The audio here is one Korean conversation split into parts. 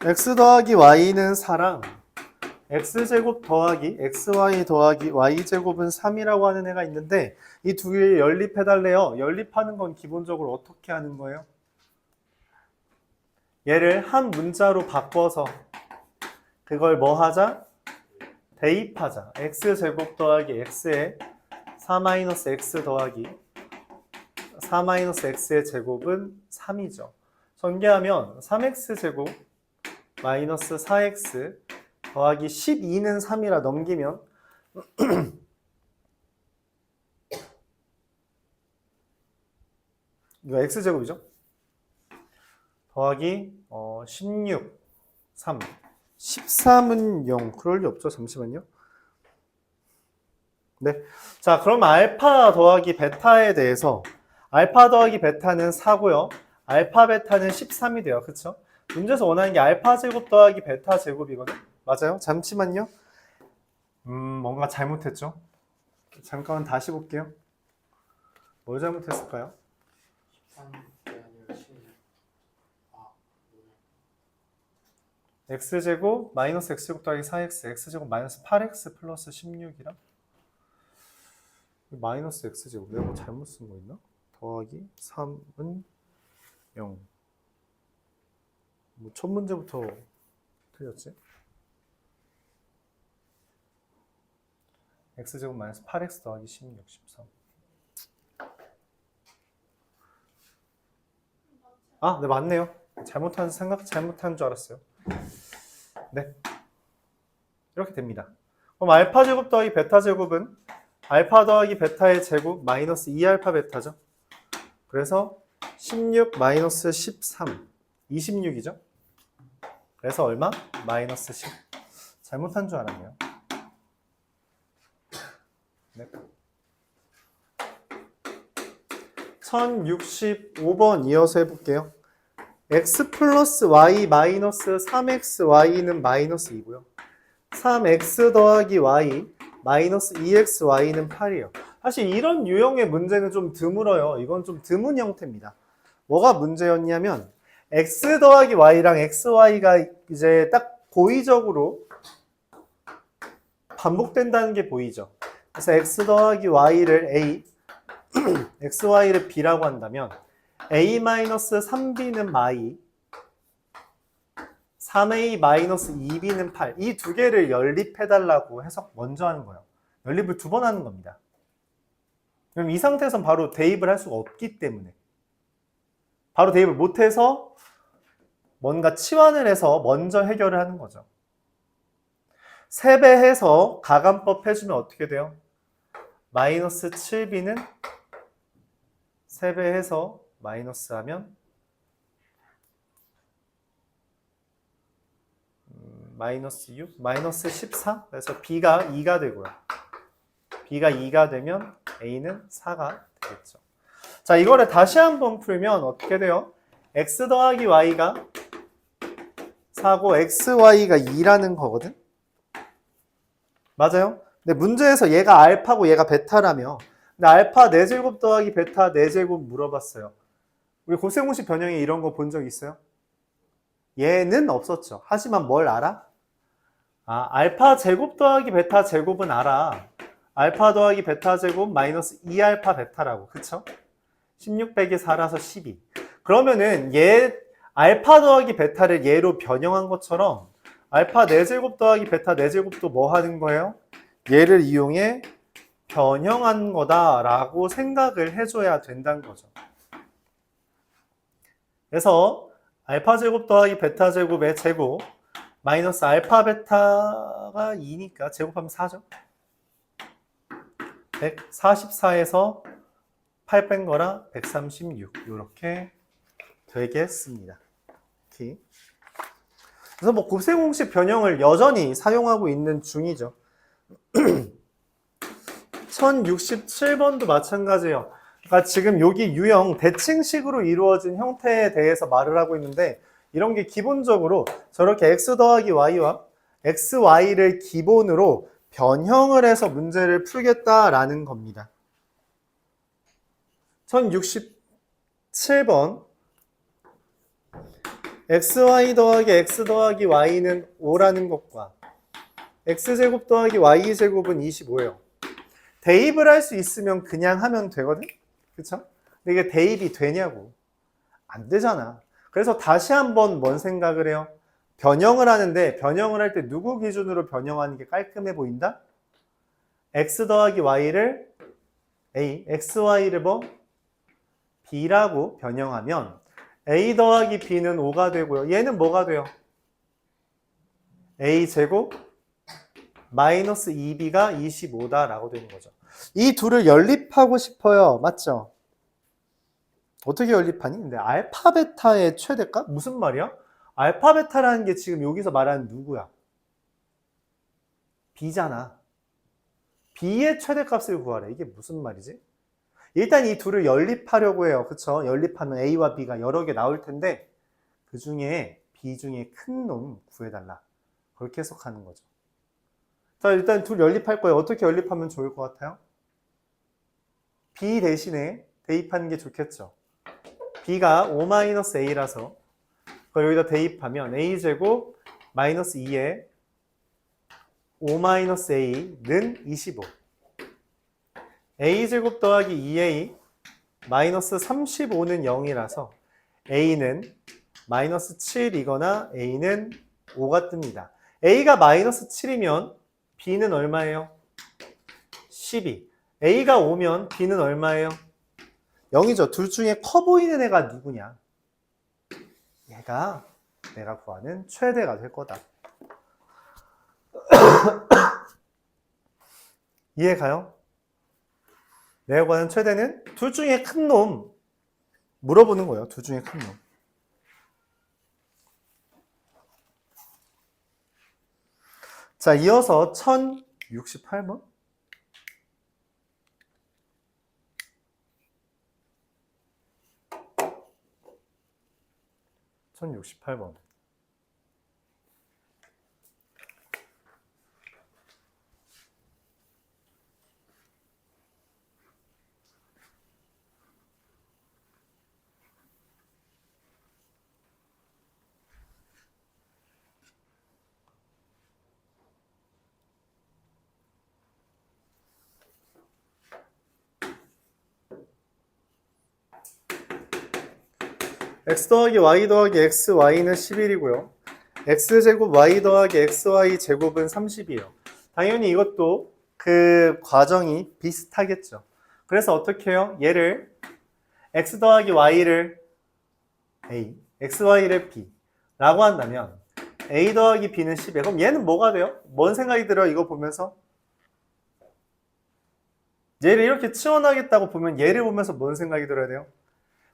x 더하기 y는 4랑 x제곱 더하기 xy 더하기 y제곱은 3이라고 하는 애가 있는데 이 두 개 연립해달래요. 연립하는 건 기본적으로 어떻게 하는 거예요? 얘를 한 문자로 바꿔서 그걸 뭐 하자? 대입하자. x제곱 더하기 x에 4-x 더하기 4-x의 제곱은 3이죠. 전개하면 3x제곱 마이너스 4x 더하기 12는 3이라 넘기면 이거 x제곱이죠? 더하기 16, 3 13은 0 그럴 리 없죠. 잠시만요. 네, 자 그럼 알파 더하기 베타에 대해서 알파 더하기 베타는 4고요. 알파 베타는 13이 돼요. 그쵸? 문제에서 원하는 게 알파 제곱 더하기 베타 제곱이거든. 맞아요? 잠시만요. 뭔가 잘못했죠? 잠깐만 다시 볼게요. 뭘 잘못했을까요? x제곱 마이너스 x제곱 더하기 4x x제곱 마이너스 8x 플러스 16이랑 마이너스 x제곱 내가 뭐 잘못 쓴 거 있나? 더하기 3은 0 뭐 첫 문제부터 틀렸지? x제곱 마이너스 8x 더하기 16, 13 아, 네 맞네요. 잘못한 줄 알았어요. 네, 이렇게 됩니다. 그럼 알파 제곱 더하기 베타 제곱은 알파 더하기 베타의 제곱 마이너스 2알파 베타죠. 그래서 16 마이너스 13 26이죠. 그래서 얼마? 마이너스 10 잘못한 줄 알았네요. 네. 1065번 이어서 해볼게요. x 플러스 y 마이너스 3xy는 마이너스 2고요. 3x 더하기 y 마이너스 2xy는 8이에요. 사실 이런 유형의 문제는 좀 드물어요. 이건 좀 드문 형태입니다. 뭐가 문제였냐면 x 더하기 y랑 xy가 이제 딱 고의적으로 반복된다는 게 보이죠. 그래서 x 더하기 y를 a, xy를 b라고 한다면 a-3b는 마이, 3a-2b는 8. 이 두 개를 연립해달라고 해석 먼저 하는 거예요. 연립을 2번 하는 겁니다. 그럼 이 상태에선 바로 대입을 할 수가 없기 때문에 바로 대입을 못해서 뭔가 치환을 해서 먼저 해결을 하는 거죠. 세배해서 가감법 해주면 어떻게 돼요? 마이너스 7b는 세배해서 마이너스 하면 마이너스 6, 마이너스 14. 그래서 b가 2가 되고요. b가 2가 되면 a는 4가 되겠죠. 자, 이거를 다시 한번 풀면 어떻게 돼요? x 더하기 y가 4고 xy가 2라는 거거든? 맞아요? 근데 문제에서 얘가 알파고 얘가 베타라며 근데 알파 4제곱 더하기 베타 4제곱 물어봤어요. 우리 고세공식 변형에 이런 거 본 적 있어요? 얘는 없었죠. 하지만 뭘 알아? 아, 알파 제곱 더하기 베타 제곱은 알아. 알파 더하기 베타 제곱 마이너스 2알파 베타라고. 그쵸? 16 빼기 4라서 12. 그러면은 얘 알파 더하기 베타를 얘로 변형한 것처럼 알파 4제곱 더하기 베타 4제곱도 뭐 하는 거예요? 얘를 이용해 변형한 거다라고 생각을 해줘야 된다는 거죠. 그래서 알파 제곱 더하기 베타 제곱의 제곱 마이너스 알파 베타가 2니까 제곱하면 4죠. 144에서 8 뺀 거라 136 이렇게 되겠습니다. 오케이. 그래서 뭐 곱셈공식 변형을 여전히 사용하고 있는 중이죠. 1067번도 마찬가지예요. 그러니까 지금 여기 유형 대칭식으로 이루어진 형태에 대해서 말을 하고 있는데 이런 게 기본적으로 저렇게 x 더하기 y와 xy를 기본으로 변형을 해서 문제를 풀겠다라는 겁니다. 1067번 xy 더하기 x 더하기 y는 5라는 것과 x제곱 더하기 y제곱은 25예요. 대입을 할 수 있으면 그냥 하면 되거든? 그쵸? 근데 이게 대입이 되냐고. 안 되잖아. 그래서 다시 한번 뭔 생각을 해요? 변형을 하는데 변형을 할 때 누구 기준으로 변형하는 게 깔끔해 보인다? x 더하기 y를 a, xy를 뭐? b라고 변형하면 a 더하기 b는 5가 되고요. 얘는 뭐가 돼요? a제곱 마이너스 2b가 25다라고 되는 거죠. 이 둘을 연립하고 싶어요. 맞죠? 어떻게 연립하니? 근데 알파 베타의 최대값? 무슨 말이야? 알파 베타라는 게 지금 여기서 말하는 누구야? b잖아. b의 최대값을 구하래. 이게 무슨 말이지? 일단 이 둘을 연립하려고 해요. 그쵸? 연립하면 a와 b가 여러 개 나올 텐데 그 중에 b 중에 큰 놈 구해달라. 그렇게 해석하는 거죠. 자, 일단 둘 연립할 거예요. 어떻게 연립하면 좋을 것 같아요? b 대신에 대입하는 게 좋겠죠. b가 5-a라서 그걸 여기다 대입하면 a제곱 마이너스 2에 5-a는 25. a제곱 더하기 2a 마이너스 35는 0이라서 a는 마이너스 7이거나 a는 5가 뜹니다. a가 마이너스 7이면 b는 얼마예요? 12. a가 5면 b는 얼마예요? 0이죠. 둘 중에 커 보이는 애가 누구냐? 얘가 내가 구하는 최대가 될 거다. 이해가요? 내가 구하는 최대는 둘 중에 큰 놈 물어보는 거예요. 둘 중에 큰 놈. 자, 이어서 1068번. 1068번. x 더하기 y 더하기 xy는 11이고요. x제곱 y 더하기 xy 제곱은 30이에요. 당연히 이것도 그 과정이 비슷하겠죠. 그래서 어떻게 해요? 얘를 x 더하기 y를 a, xy를 b 라고 한다면 a 더하기 b는 10이에요. 그럼 얘는 뭐가 돼요? 뭔 생각이 들어요? 이거 보면서? 얘를 이렇게 치워나겠다고 보면 얘를 보면서 뭔 생각이 들어야 돼요?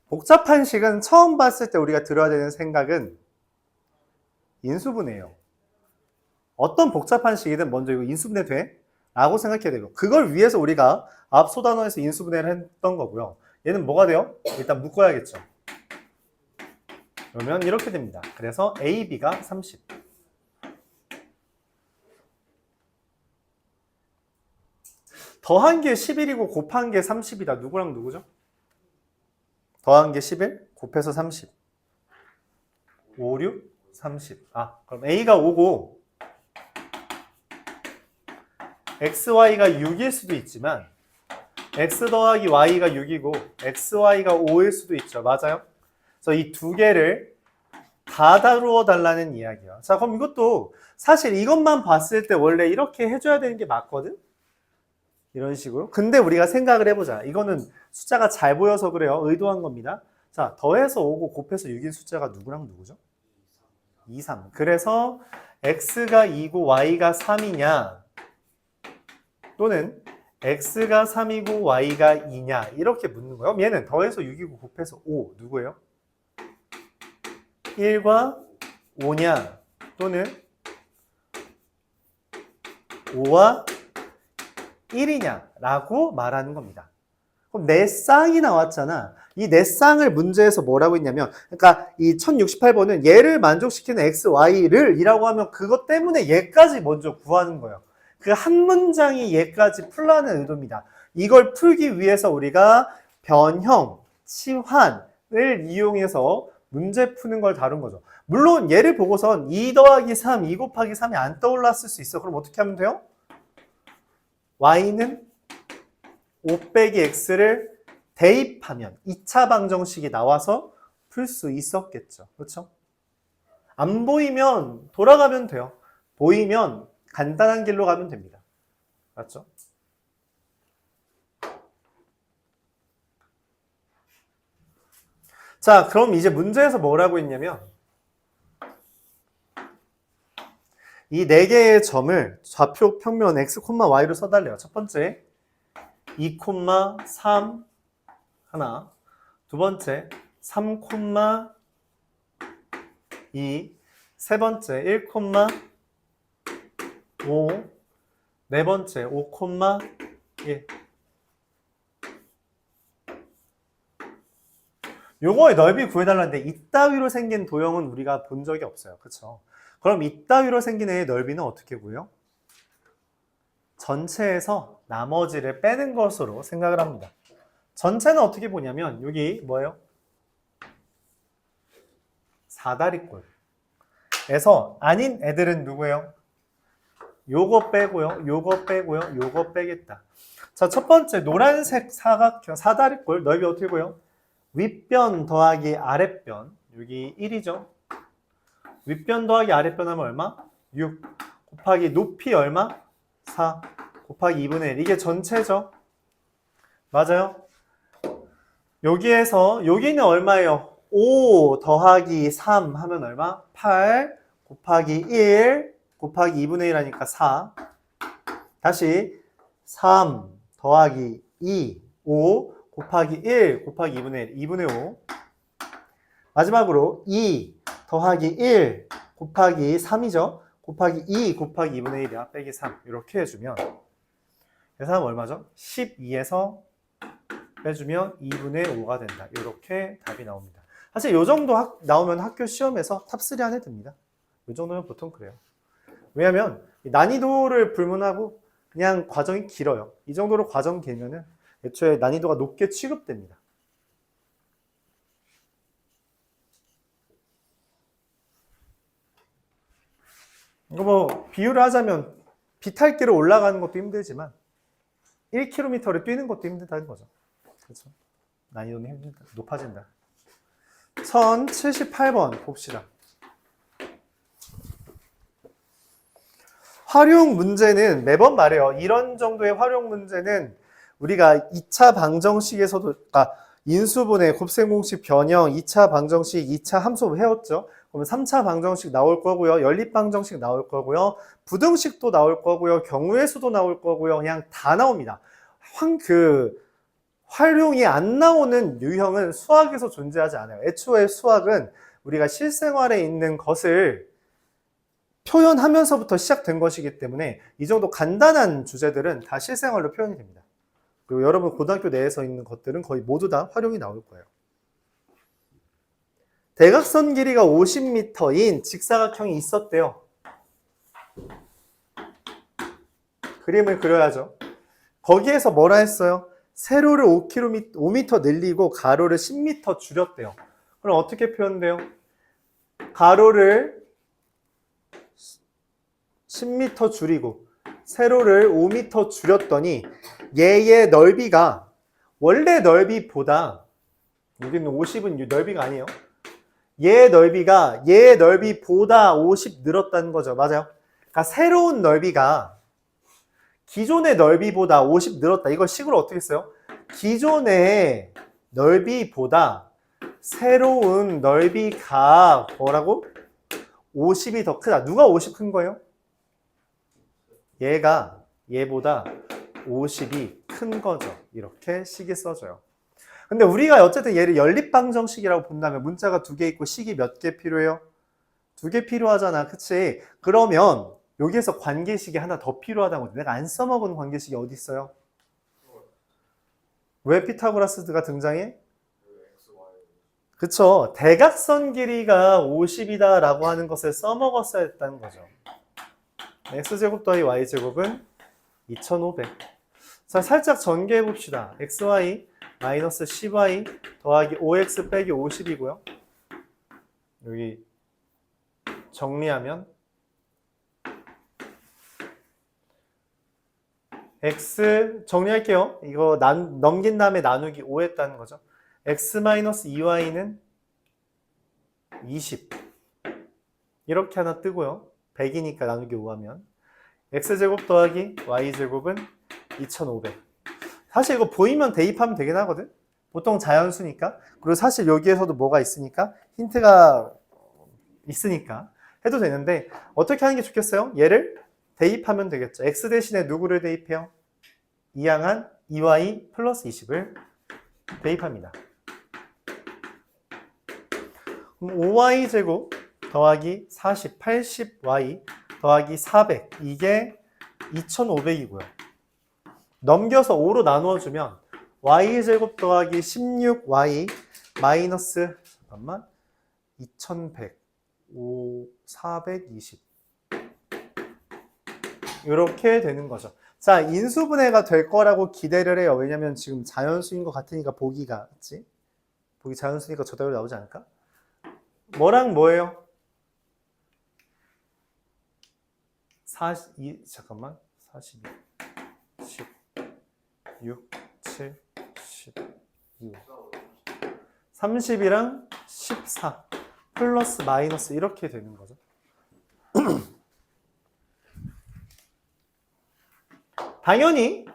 복잡한 식은 처음 봤을 때 우리가 들어야 되는 생각은 인수분해예요. 어떤 복잡한 식이든 먼저 이거 인수분해 돼? 라고 생각해야 되고 그걸 위해서 우리가 앞서 단원에서 인수분해를 했던 거고요. 얘는 뭐가 돼요? 일단 묶어야겠죠. 그러면 이렇게 됩니다. 그래서 A, B가 30. 더한 게 11이고 곱한 게 30이다. 누구랑 누구죠? 더한 게 11, 곱해서 30. 5, 6, 30. 아, 그럼 A가 5고 XY가 6일 수도 있지만 X 더하기 Y가 6이고 XY가 5일 수도 있죠. 맞아요? 그래서 이 두 개를 다 다루어 달라는 이야기야. 자, 그럼 이것도 사실 이것만 봤을 때 원래 이렇게 해줘야 되는 게 맞거든? 이런 식으로. 근데 우리가 생각을 해보자. 이거는 숫자가 잘 보여서 그래요. 의도한 겁니다. 자, 더해서 5고 곱해서 6인 숫자가 누구랑 누구죠? 2, 3. 그래서 x가 2고 y가 3이냐 또는 x가 3이고 y가 2냐 이렇게 묻는 거예요. 그럼 얘는 더해서 6이고 곱해서 5 누구예요? 1과 5냐 또는 5와 1이냐 라고 말하는 겁니다. 그럼 내 쌍이 나왔잖아. 이 내 쌍을 문제에서 뭐라고 했냐면 그러니까 이 1068번은 얘를 만족시키는 x, y를 이라고 하면 그것 때문에 얘까지 먼저 구하는 거예요. 그 한 문장이 얘까지 풀라는 의도입니다. 이걸 풀기 위해서 우리가 변형, 치환을 이용해서 문제 푸는 걸 다룬 거죠. 물론 얘를 보고선 2 더하기 3, 2 곱하기 3이 안 떠올랐을 수 있어. 그럼 어떻게 하면 돼요? y는 5 빼기 x를 대입하면 2차 방정식이 나와서 풀 수 있었겠죠. 그렇죠? 안 보이면 돌아가면 돼요. 보이면 간단한 길로 가면 됩니다. 맞죠? 자, 그럼 이제 문제에서 뭐라고 했냐면 이 4개의 점을 좌표 평면 x, y로 써달래요. 첫 번째 2, 3 하나, 두 번째 3, 2, 세 번째 1, 5, 네 번째 5, 1. 요거의 넓이 구해달라는데 이따위로 생긴 도형은 우리가 본 적이 없어요. 그렇죠? 그럼 이따위로 생긴 애의 넓이는 어떻게 구해요? 전체에서 나머지를 빼는 것으로 생각을 합니다. 전체는 어떻게 보냐면 여기 뭐예요? 사다리꼴에서 아닌 애들은 누구예요? 요거 빼고요, 요거 빼고요, 요거 빼겠다. 자, 첫 번째 노란색 사각형 사다리꼴 넓이 어떻게 보여요? 윗변 더하기 아랫변, 여기 1이죠. 윗변 더하기 아랫변 하면 얼마? 6 곱하기 높이 얼마? 4 곱하기 2분의 1. 이게 전체죠. 맞아요? 여기에서 여기는 얼마예요? 5 더하기 3 하면 얼마? 8 곱하기 1 곱하기 2분의 1 하니까 4. 다시 3 더하기 2, 5 곱하기 1 곱하기 2분의 1, 2분의 5. 마지막으로 2 더하기 1 곱하기 3이죠. 곱하기 2 곱하기 2분의 1이야. 빼기 3. 이렇게 해주면 계산하면 얼마죠? 12에서 빼주면 2분의 5가 된다. 이렇게 답이 나옵니다. 사실 이 정도 나오면 학교 시험에서 탑3 안에 듭니다. 이 정도면 보통 그래요. 왜냐하면 난이도를 불문하고 그냥 과정이 길어요. 이 정도로 과정 길면은 애초에 난이도가 높게 취급됩니다. 이거 뭐 비유를 하자면 비탈길을 올라가는 것도 힘들지만 1km를 뛰는 것도 힘들다는 거죠. 그렇죠? 난이도는 높아진다. 1078번 봅시다. 활용 문제는 매번 말해요. 이런 정도의 활용 문제는 우리가 2차 방정식에서도 인수분해, 곱셈공식, 변형, 2차 방정식, 2차 함수 해왔죠. 그러면 3차 방정식 나올 거고요. 연립방정식 나올 거고요. 부등식도 나올 거고요. 경우의 수도 나올 거고요. 그냥 다 나옵니다. 활용이 안 나오는 유형은 수학에서 존재하지 않아요. 애초에 수학은 우리가 실생활에 있는 것을 표현하면서부터 시작된 것이기 때문에 이 정도 간단한 주제들은 다 실생활로 표현이 됩니다. 그리고 여러분 고등학교 내에서 있는 것들은 거의 모두 다 활용이 나올 거예요. 대각선 길이가 50m인 직사각형이 있었대요. 그림을 그려야죠. 거기에서 뭐라 했어요? 세로를 5m 늘리고 가로를 10m 줄였대요. 그럼 어떻게 표현돼요? 가로를 10m 줄이고 세로를 5m 줄였더니 얘의 넓이가 원래 넓이보다, 여기는 50은 넓이가 아니에요. 얘의 넓이보다 50 늘었다는 거죠. 맞아요? 그러니까 새로운 넓이가 기존의 넓이보다 50 늘었다. 이걸 식으로 어떻게 써요? 기존의 넓이보다 새로운 넓이가 뭐라고? 50이 더 크다. 누가 50 큰 거예요? 얘가 얘보다 50이 큰 거죠. 이렇게 식이 써져요. 근데 우리가 어쨌든 얘를 연립방정식이라고 본다면 문자가 2개 있고 식이 몇 개 필요해요? 2개 필요하잖아. 그치? 그러면 여기에서 관계식이 하나 더 필요하다는 거지. 내가 안 써먹은 관계식이 어디 있어요? 왜 피타고라스가 등장해? 그쵸? 대각선 길이가 50이다 라고 하는 것을 써먹었어야 했다는 거죠. x제곱 더하기 y제곱은 2500. 자, 살짝 전개해 봅시다. xy 마이너스 10y 더하기 5x 빼기 50이고요. 여기 정리하면 x 정리할게요. 이거 넘긴 다음에 나누기 5 했다는 거죠. x-2y는 20 이렇게 하나 뜨고요. 100이니까 나누기 5 하면 x제곱 더하기 y제곱은 2500. 사실 이거 보이면 대입하면 되긴 하거든. 보통 자연수니까. 그리고 사실 여기에서도 뭐가 있으니까 힌트가 있으니까 해도 되는데 어떻게 하는 게 좋겠어요? 얘를 대입하면 되겠죠. x 대신에 누구를 대입해요? 이항한 2y 플러스 20을 대입합니다. 그럼 5y 제곱 더하기 40, 80y 더하기 400 이게 2500이고요. 넘겨서 5로 나누어주면 y제곱 더하기 16y 마이너스 2100 420 이렇게 되는 거죠. 자, 인수분해가 될 거라고 기대를 해요. 왜냐면 지금 자연수인 것 같으니까 보기가 맞지? 보기 자연수니까 저대로 나오지 않을까? 뭐랑 뭐예요? 42, 잠깐만 42 16 7 16 30이랑 14 플러스 마이너스 이렇게 되는 거죠. 당연히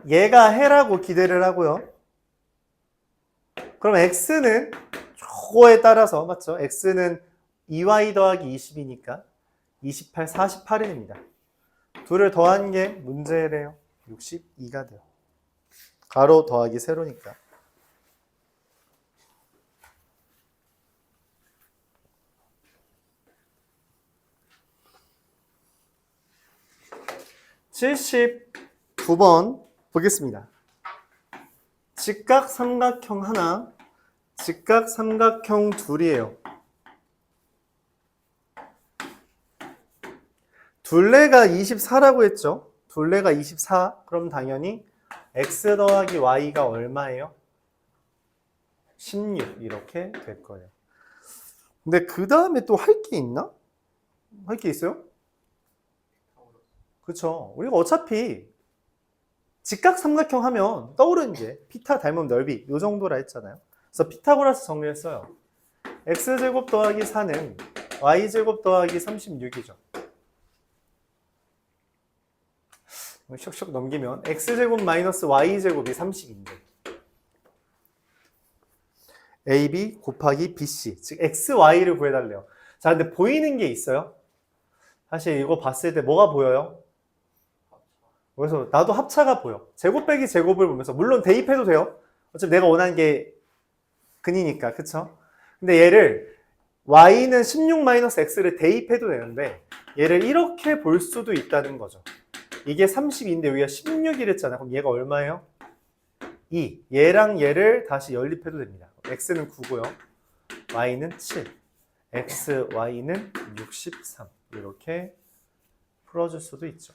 얘가 해라고 기대를 하고요. 그럼 x는 저거에 따라서 맞죠? x는 2y 더하기 20이니까 28, 48이 됩니다. 둘을 더한 게 문제래요. 62가 돼요. 가로 더하기 세로니까. (79번) 보겠습니다. 직각 삼각형 하나, 직각 삼각형 둘이에요. 둘레가 24라고 했죠? 둘레가 24. 그럼 당연히 x 더하기 y가 얼마예요? 16 이렇게 될 거예요. 근데 그 다음에 또 할 게 있나? 할 게 있어요? 그쵸. 우리가 어차피 직각 삼각형 하면 떠오르는 게 피타 닮은 넓이 이 정도라 했잖아요. 그래서 피타고라스 정리했어요. x제곱 더하기 4는 y제곱 더하기 36이죠. 슉슉 넘기면 x제곱 마이너스 y제곱이 30인데 ab 곱하기 bc 즉 xy를 구해달래요. 자, 근데 보이는 게 있어요. 사실 이거 봤을 때 뭐가 보여요? 그래서 나도 합차가 보여. 제곱 빼기 제곱을 보면서 물론 대입해도 돼요. 어차피 내가 원하는 게 근이니까 그쵸? 근데 얘를 y는 16-x를 대입해도 되는데 얘를 이렇게 볼 수도 있다는 거죠. 이게 30인데 여기가 16이랬잖아. 그럼 얘가 얼마예요? 2. 얘랑 얘를 다시 연립해도 됩니다. x는 9고요. y는 7. x, y는 63. 이렇게 풀어줄 수도 있죠.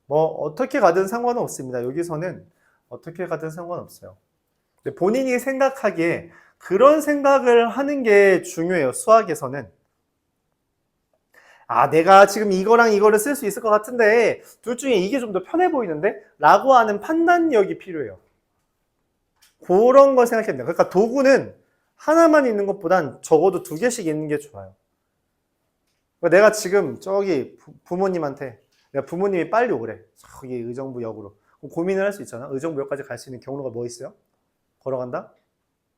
뭐 어떻게 가든 상관은 없습니다. 여기서는 어떻게 가든 상관없어요. 근데 본인이 생각하기에 그런 생각을 하는 게 중요해요. 수학에서는. 아, 내가 지금 이거랑 이거를 쓸 수 있을 것 같은데 둘 중에 이게 좀 더 편해 보이는데? 라고 하는 판단력이 필요해요. 그런 걸 생각해야 돼요. 그러니까 도구는 하나만 있는 것보단 적어도 2개씩 있는 게 좋아요. 그러니까 내가 지금 저기 부모님한테 내가 부모님이 빨리 오래. 저기 의정부역으로. 고민을 할 수 있잖아. 의정부역까지 갈 수 있는 경로가 뭐 있어요? 걸어간다?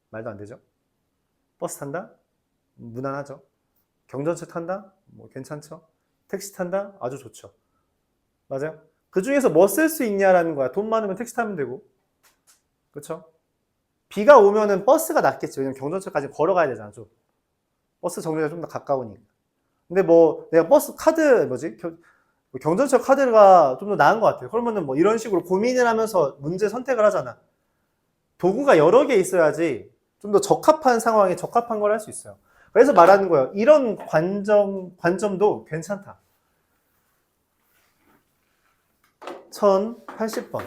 말도 안 되죠. 버스 탄다? 무난하죠. 경전철 탄다? 뭐 괜찮죠. 택시 탄다? 아주 좋죠. 맞아요? 그 중에서 뭐 쓸 수 있냐라는 거야. 돈 많으면 택시 타면 되고. 그렇죠? 비가 오면은 버스가 낫겠죠. 왜냐면 경전철까지 걸어가야 되잖아. 좀. 버스 정류장 좀 더 가까우니까. 근데 뭐 내가 버스 카드 뭐지? 경전철 카드가 좀 더 나은 것 같아요. 그러면은 뭐 이런 식으로 고민을 하면서 문제 선택을 하잖아. 도구가 여러 개 있어야지 좀 더 적합한 상황에 적합한 걸 할 수 있어요. 그래서 말하는 거예요. 이런 관점도 괜찮다. 1080번.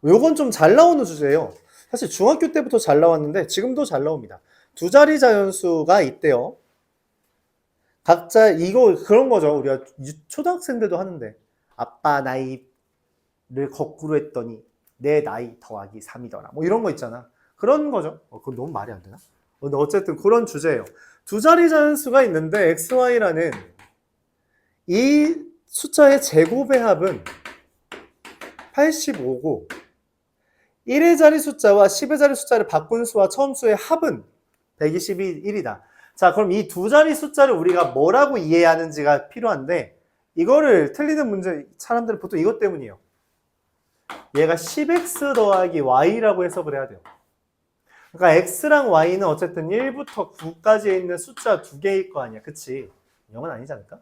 요건 좀 잘 나오는 주제예요. 사실 중학교 때부터 잘 나왔는데 지금도 잘 나옵니다. 두 자리 자연수가 있대요. 각자 이거 그런 거죠. 우리가 초등학생들도 하는데 아빠 나이를 거꾸로 했더니 내 나이 더하기 3이더라. 뭐 이런 거 있잖아. 그런 거죠. 그건 너무 말이 안 되나? 근데 어쨌든 그런 주제예요. 두 자리 자연수가 있는데 xy라는 이 숫자의 제곱의 합은 85고 1의 자리 숫자와 10의 자리 숫자를 바꾼 수와 처음 수의 합은 121이다. 자, 그럼 이 두 자리 숫자를 우리가 뭐라고 이해하는지가 필요한데 이거를 틀리는 문제 사람들은 보통 이것 때문이에요. 얘가 10x 더하기 y라고 해석을 해야 돼요. 그러니까 x랑 y는 어쨌든 1부터 9까지 있는 숫자 두 개일 거 아니야. 그치? 0은 아니지 않을까?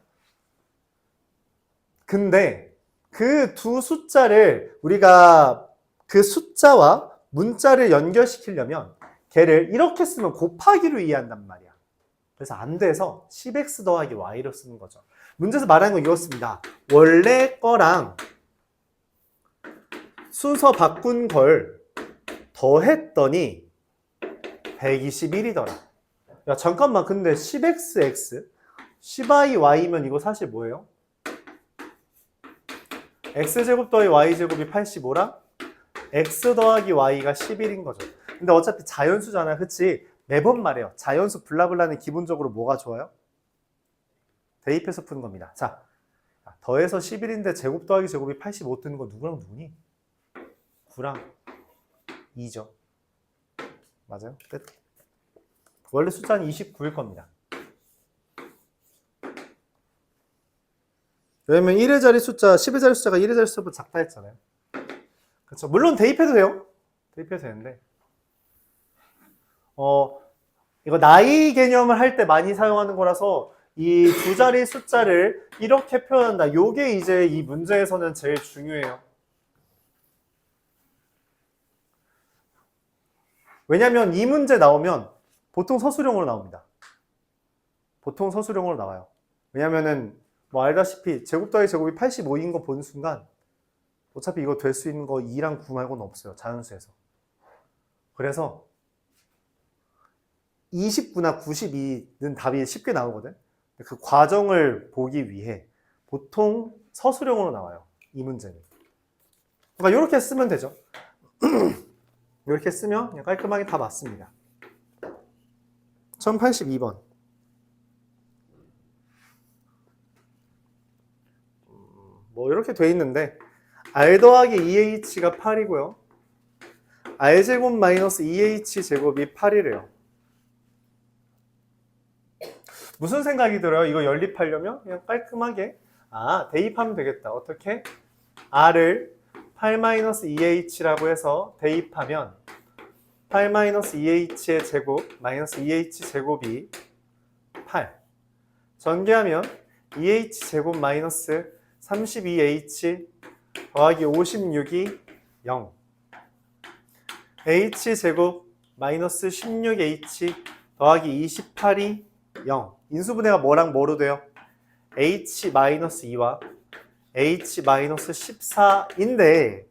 근데 그 두 숫자를 우리가 그 숫자와 문자를 연결시키려면 걔를 이렇게 쓰면 곱하기로 이해한단 말이야. 그래서 안 돼서 10x 더하기 y로 쓰는 거죠. 문제에서 말하는 건 이렇습니다. 원래 거랑 순서 바꾼 걸 더했더니 121이더라. 야 잠깐만 근데 10xx 10iy면 이거 사실 뭐예요? x제곱 더하기 y제곱이 85라 x 더하기 y가 11인 거죠. 근데 어차피 자연수잖아. 그치? 매번 말해요. 자연수 블라블라는 기본적으로 뭐가 좋아요? 대입해서 푸는 겁니다. 자, 더해서 11인데 제곱 더하기 제곱이 85 뜨는 거 누구랑 누구니? 9랑 2죠. 맞아요? 끝. 원래 숫자는 29일 겁니다. 왜냐면 1의 자리 숫자, 10의 자리 숫자가 1의 자리 숫자보다 작다 했잖아요. 그렇죠. 물론 대입해도 돼요. 대입해도 되는데. 이거 나이 개념을 할 때 많이 사용하는 거라서 이 두 자리 숫자를 이렇게 표현한다. 요게 이제 이 문제에서는 제일 중요해요. 왜냐면 이 문제 나오면 보통 서술형으로 나옵니다. 보통 서술형으로 나와요. 왜냐면은 뭐 알다시피 제곱 더하기 제곱이 85인 거 보는 순간 어차피 이거 될 수 있는 거 2랑 9 말고는 없어요. 자연수에서. 그래서 29나 92는 답이 쉽게 나오거든. 그 과정을 보기 위해 보통 서술형으로 나와요. 이 문제는. 그러니까 이렇게 쓰면 되죠. 이렇게 쓰면 그냥 깔끔하게 다 맞습니다. 1082번. 뭐 이렇게 돼 있는데 r 더하기 2h가 8이고요. r제곱 마이너스 2h제곱이 8이래요. 무슨 생각이 들어요? 이거 연립하려면 그냥 깔끔하게 대입하면 되겠다. 어떻게? r을 8-2h라고 해서 대입하면 8-2h의 제곱 마이너스 2h 제곱이 8. 전개하면 2h 제곱 마이너스 32h 더하기 56이 0. h 제곱 마이너스 16h 더하기 28이 0. 인수분해가 뭐랑 뭐로 돼요? h 마이너스 2와 h 마이너스 14인데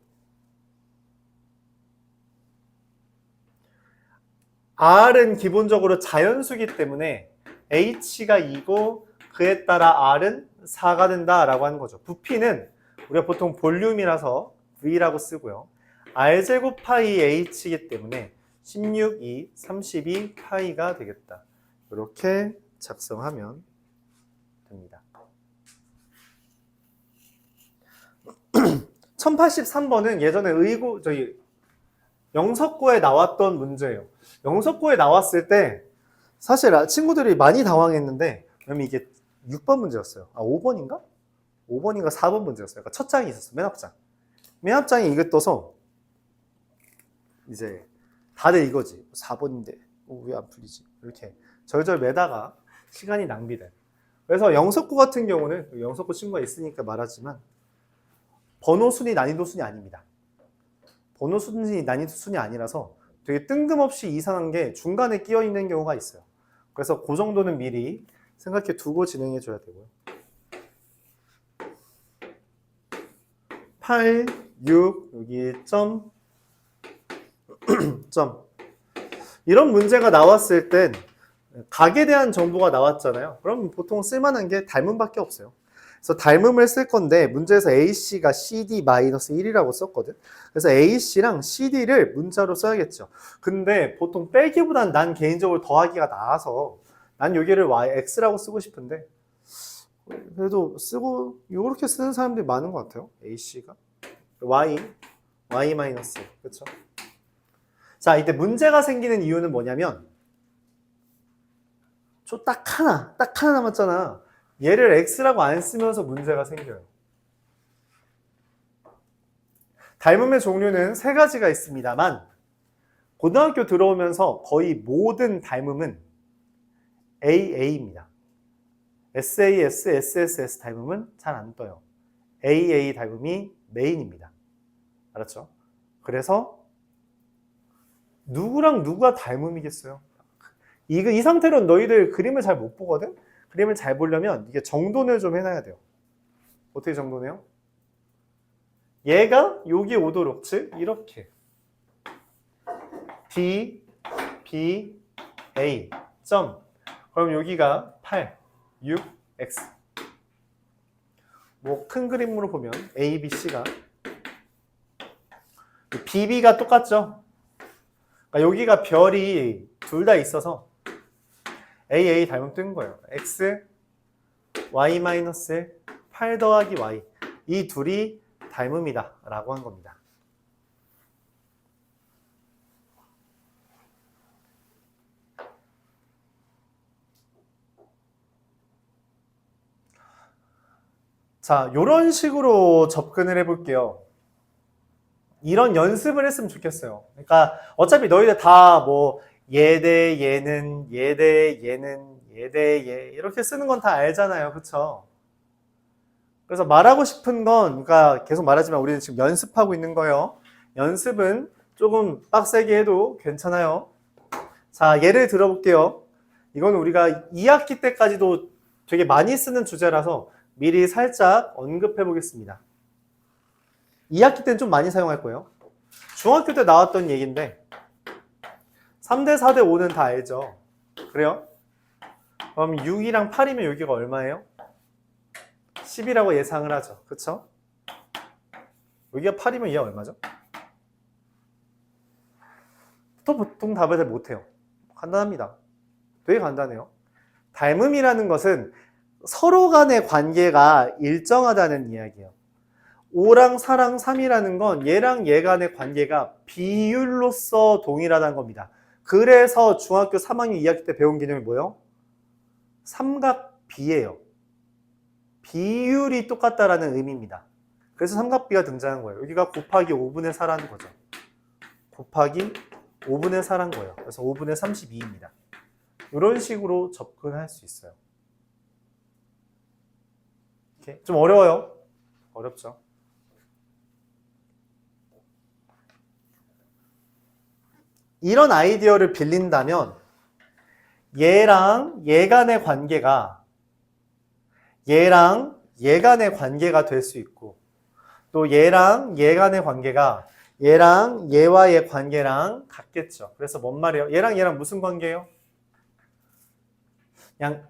r은 기본적으로 자연수기 때문에 h가 2고 그에 따라 r은 4가 된다라고 하는 거죠. 부피는 우리가 보통 볼륨이라서 v라고 쓰고요. r제곱 파이 h이기 때문에 16, 2, 32 파이가 되겠다. 이렇게 작성하면 됩니다. 1083번은 예전에 영석고에 나왔던 문제예요. 영석고에 나왔을 때 사실 친구들이 많이 당황했는데 왜냐면 이게 6번 문제였어요. 5번인가? 5번인가 4번 문제였어요. 그러니까 첫 장이 있었어. 맨 앞장. 맨 앞장에 이게 떠서 이제 다들 이거지. 4번인데 왜 안 풀리지? 이렇게 절절 매다가 시간이 낭비돼. 그래서 영석고 같은 경우는 영석고 친구가 있으니까 말하지만 번호 순위, 난이도 순위 아닙니다. 번호 순위, 난이도 순위 아니라서 되게 뜬금없이 이상한 게 중간에 끼어 있는 경우가 있어요. 그래서 그 정도는 미리 생각해 두고 진행해 줘야 되고요. 8, 6, 여기 점 점. 이런 문제가 나왔을 땐 각에 대한 정보가 나왔잖아요. 그럼 보통 쓸만한 게 닮음밖에 없어요. 그래서 닮음을 쓸 건데 문제에서 AC가 CD-1이라고 썼거든. 그래서 AC랑 CD를 문자로 써야겠죠. 근데 보통 빼기보단 난 개인적으로 더하기가 나아서 난 여기를 X라고 쓰고 싶은데 그래도 쓰고 이렇게 쓰는 사람들이 많은 것 같아요. AC가 Y 마이너스 그렇죠? 자, 이때 문제가 생기는 이유는 뭐냐면 딱 하나 남았잖아. 얘를 X라고 안 쓰면서 문제가 생겨요. 닮음의 종류는 세 가지가 있습니다만 고등학교 들어오면서 거의 모든 닮음은 AA입니다. SAS, SSS 닮음은 잘 안 떠요. AA 닮음이 메인입니다. 알았죠? 그래서 누구랑 누가 닮음이겠어요? 이 상태로는 너희들 그림을 잘 못 보거든? 그림을 잘 보려면 이게 정돈을 좀 해놔야 돼요. 어떻게 정돈해요? 얘가 여기 오도록, 즉 이렇게 D, B, A 점. 그럼 여기가 8, 6, X. 뭐 큰 그림으로 보면 A, B, C가 B, B가 똑같죠? 그러니까 여기가 별이 둘 다 있어서 AA 닮음 뜬 거예요. X, Y 마이너스 8 더하기 Y. 이 둘이 닮음이다 라고 한 겁니다. 자, 이런 식으로 접근을 해볼게요. 이런 연습을 했으면 좋겠어요. 그러니까 어차피 너희들 다 뭐 얘 대 얘는, 얘 대 얘는, 얘 대 얘 이렇게 쓰는 건 다 알잖아요. 그쵸? 그래서 말하고 싶은 건, 그러니까 계속 말하지만 우리는 지금 연습하고 있는 거예요. 연습은 조금 빡세게 해도 괜찮아요. 자, 예를 들어볼게요. 이건 우리가 2학기 때까지도 되게 많이 쓰는 주제라서 미리 살짝 언급해 보겠습니다. 2학기 때는 좀 많이 사용할 거예요. 중학교 때 나왔던 얘기인데 3대 4대 5는 다 알죠? 그래요? 그럼 6이랑 8이면 여기가 얼마예요? 10이라고 예상을 하죠. 그쵸? 여기가 8이면 얘가 얼마죠? 또 보통 답을 잘 못해요. 간단합니다. 되게 간단해요. 닮음이라는 것은 서로 간의 관계가 일정하다는 이야기예요. 5랑 4랑 3이라는 건 얘랑 얘 간의 관계가 비율로서 동일하다는 겁니다. 그래서 중학교 3학년 2학기 때 배운 개념이 뭐예요? 삼각비예요. 비율이 똑같다라는 의미입니다. 그래서 삼각비가 등장한 거예요. 여기가 곱하기 5분의 4라는 거죠. 곱하기 5분의 4란 거예요. 그래서 5분의 32입니다. 이런 식으로 접근할 수 있어요. 이렇게. 좀 어려워요. 어렵죠. 이런 아이디어를 빌린다면 얘랑 얘 간의 관계가 얘랑 얘 간의 관계가 될 수 있고 또 얘랑 얘 간의 관계가 얘랑 얘와의 관계랑 같겠죠. 그래서 뭔 말이에요? 얘랑 얘랑 무슨 관계예요? 그냥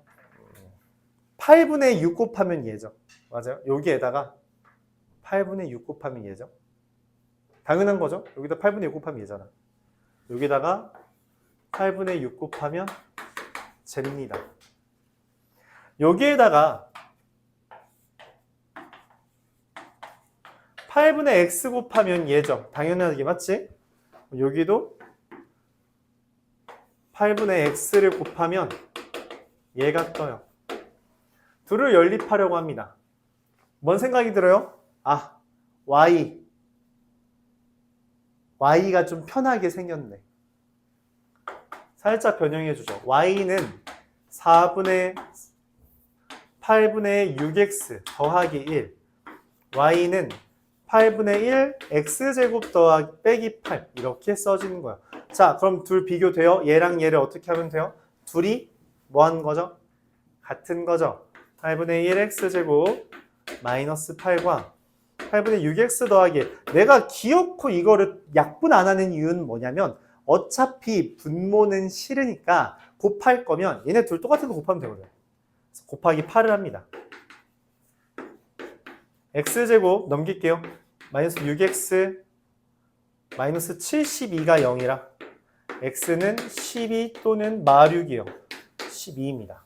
8분의 6 곱하면 얘죠. 맞아요? 여기에다가 8분의 6 곱하면 얘죠. 당연한 거죠? 여기다 8분의 6 곱하면 얘잖아. 여기다가 8분의 6 곱하면 잽니다. 여기에다가 8분의 x 곱하면 얘죠. 당연하게 맞지? 여기도 8분의 x를 곱하면 얘가 떠요. 둘을 연립하려고 합니다. 뭔 생각이 들어요? 아, y가 좀 편하게 생겼네. 살짝 변형해주죠. y는 8분의 6x 더하기 1 y는 8분의 1 x제곱 더하기 빼기 8 이렇게 써지는 거야. 자, 그럼 둘 비교돼요? 얘랑 얘를 어떻게 하면 돼요? 둘이 뭐 하는 거죠? 같은 거죠. 8분의 1 x제곱 마이너스 8과 8분의 6x 더하기 내가 기어코 이거를 약분 안 하는 이유는 뭐냐면 어차피 분모는 싫으니까 곱할 거면 얘네 둘 똑같은 거 곱하면 되거든. 그래서 곱하기 8을 합니다. x제곱 넘길게요. 마이너스 6x 마이너스 72가 0이라 x는 12 또는 마륙이요. 12입니다.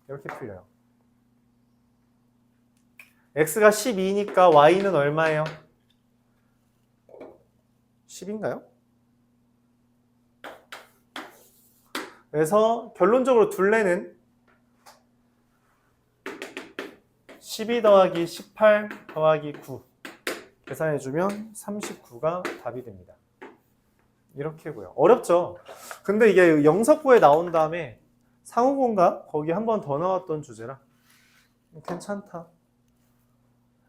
이렇게 풀려요. x가 12니까 y는 얼마예요? 10인가요? 그래서 결론적으로 둘레는 12 더하기 18 더하기 9 계산해주면 39가 답이 됩니다. 이렇게고요. 어렵죠? 근데 이게 영석고에 나온 다음에 상호고인가? 거기 한 번 더 나왔던 주제라 괜찮다.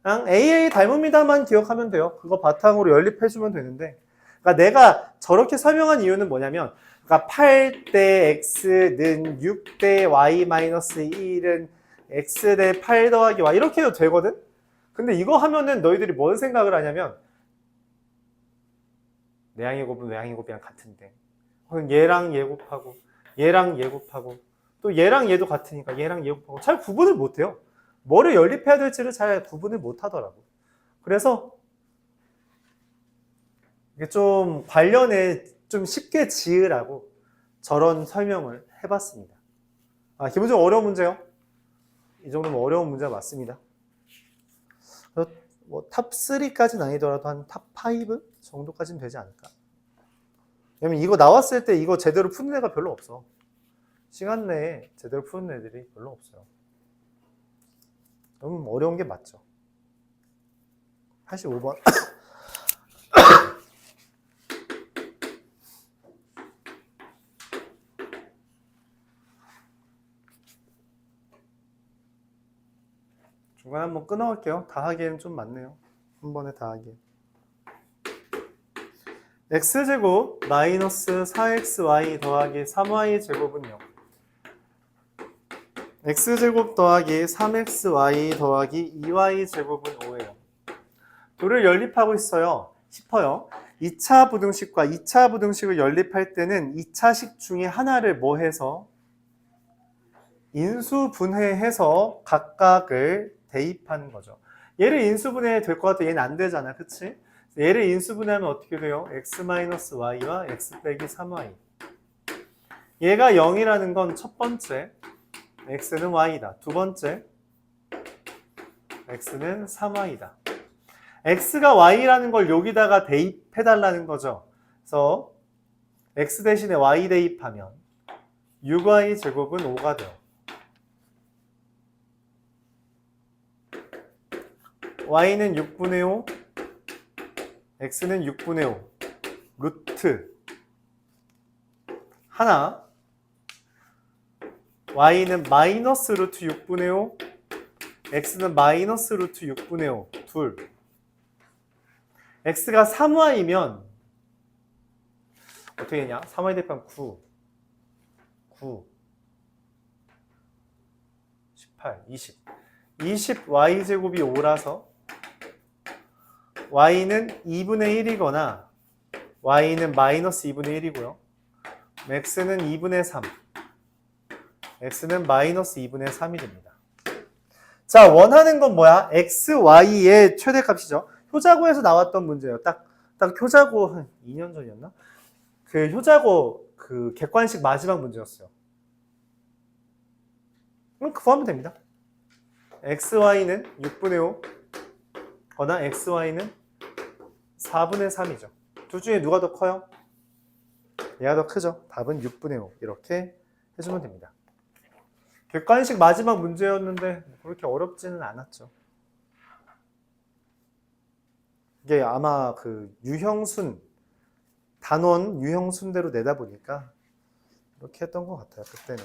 그냥 AA 닮음이다만 기억하면 돼요. 그거 바탕으로 연립해주면 되는데 그러니까 내가 저렇게 설명한 이유는 뭐냐면 그러니까 8대 x는 6대 y-1은 x 대 8 더하기 y 이렇게 해도 되거든? 근데 이거 하면은 너희들이 뭔 생각을 하냐면 내항의 곱은 외항의 곱이랑 같은데 얘랑 얘 곱하고 얘랑 얘 곱하고 또 얘랑 얘도 같으니까 얘랑 얘 곱하고 잘 구분을 못해요. 뭐를 연립해야 될지를 잘 구분을 못하더라고. 그래서 이게 좀 관련해 좀 쉽게 지으라고 저런 설명을 해봤습니다. 기본적으로 어려운 문제요. 이 정도면 어려운 문제가 맞습니다. 뭐 탑 3까지는 아니더라도 한 탑 5 정도까지는 되지 않을까. 왜냐면 이거 나왔을 때 이거 제대로 푸는 애가 별로 없어. 시간 내에 제대로 푸는 애들이 별로 없어요. 너무 어려운 게 맞죠. 85번. 중간에 한번 끊어갈게요. 다 하기에는 좀 많네요. 한 번에 다 하기. x제곱 마이너스 4xy 더하기 3y 제곱은요. x제곱 더하기 3xy 더하기 2y 제곱은 5예요. 둘을 연립하고 있어요. 싶어요. 2차 부등식과 2차 부등식을 연립할 때는 2차식 중에 하나를 뭐 해서 인수분해해서 각각을 대입하는 거죠. 얘를 인수분해 될 것 같아. 얘는 안 되잖아. 그치? 얘를 인수분해하면 어떻게 돼요? x-y와 x 빼기 3y. 얘가 0이라는 건 첫 번째, x는 y다. 두 번째, x는 3y다. x가 y라는 걸 여기다가 대입해달라는 거죠. 그래서 x 대신에 y 대입하면 6y 제곱은 5가 돼요. y는 6분의 5, x는 6분의 5, 루트 하나, y는 마이너스 루트 6분의 5, x는 마이너스 루트 6분의 5, 둘. x가 3y면 어떻게 되냐? 3y 대입하면 9, 18, 20. 20y제곱이 5라서 y는 2분의 1이거나 y는 마이너스 2분의 1이고요. x는 2분의 3, x는 마이너스 2분의 3이 됩니다. 자, 원하는 건 뭐야? x, y의 최대값이죠. 효자고에서 나왔던 문제예요. 딱 효자고 한 2년 전이었나? 그 효자고 그 객관식 마지막 문제였어요. 그럼 그거 하면 됩니다. xy는 6분의 5 거나 xy는 4분의 3이죠. 둘 중에 누가 더 커요? 얘가 더 크죠. 답은 6분의 5 이렇게 해주면 됩니다. 객관식 마지막 문제였는데 그렇게 어렵지는 않았죠. 이게 아마 그 유형순 단원 유형순대로 내다 보니까 이렇게 했던 것 같아요. 그때는.